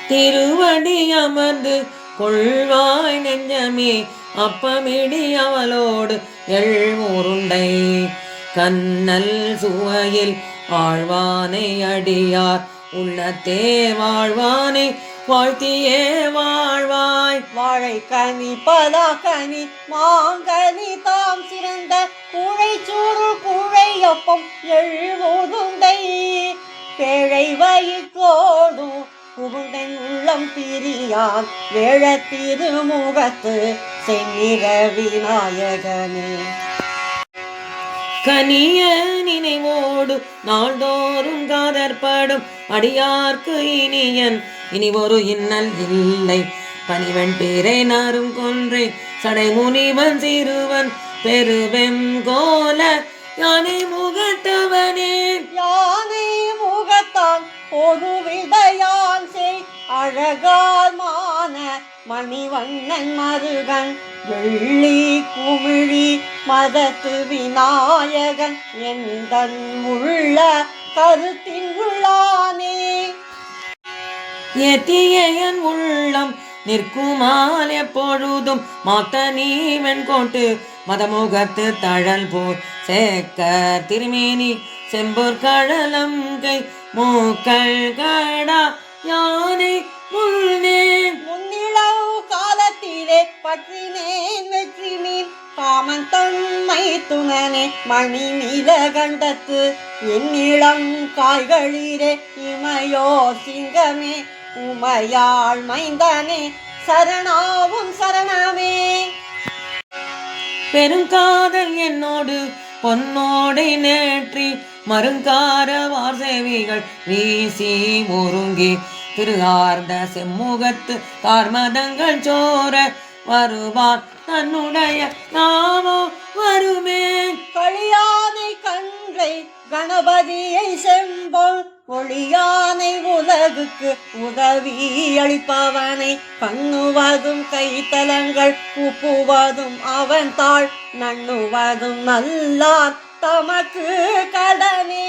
திருவடி அமர்ந்து கொள்வாய் நெஞ்சமே அப்பமிடி அவளோடு எழ்முருண்டை கண்ணல் சுவையில் வாழ்வானை அடியார் உள்ளத்தே வாழ்வானை வாழ்த்தியே வாழ்வாய். வாழை கனி பலா கனி மாங்கனி தாம் சிறந்த கூழை சூறு கூழையொப்பம் எழுதுண்டை பேழை வயிற்றோடும் புகுந்தன் உள்ளம் பிரியான் வேழ திருமுகத்து சென்னிற விநாயகனே. கனிய நினைவோடு நாள்தோறும் காதற்படும் அடியார்க்கு இனியன் இனி ஒரு இன்னல் இல்லை. பனிவன் பேரை நாரும் கொன்றை சடை முனிவன் சிறுவன் பெருவெம் கோல யானை முகத்தவனே. யானை முகத்தான் ஒரு விடையான் செய் அழகால் மான மணிவண்ணன் மருகன் வெள்ளி குமிழி மதத்து விநாயகன் எந்தன் உள்ள கருத்தின் உள்ளானே. எத்தியன் உள்ளம் நிற்குமால் எப்பொழுதும் மாத்த நீ வெண்கோட்டு மதமுகத்து தழல் போர் சேக்க திருமேனி செம்பூர் கடலம் கை மூக்கள் கடா யானை முன்னே. முன்னிளவு காலத்திலே பற்றினேன் வெற்றி மீன் காமன் தன்மை துணனே மணி நீலகண்டத்து என்னிளம் காய்களிலே இமையோ சிங்கமே உமையாள் மைந்தனே சரணாவும் சரணமே. பெருங்காதல் என்னோடு பொன்னோடை நேற்றி மருங்கார வார்சேவிகள் வீசி முருங்கி திருகார்ந்த செம்முகத்து கார்மதங்கள் சோர வருவார் தன்னுடைய நாமோ வருமே. களியானை கன்றை கணபதியை செம்போல் ஒளியானை உலகுக்கு உதவி அளிப்பவனை பண்ணுவதும் கைத்தலங்கள் கூப்புவதும் அவன் தாள் நண்ணுவதும் நல்லார் தமக்கு கடனே.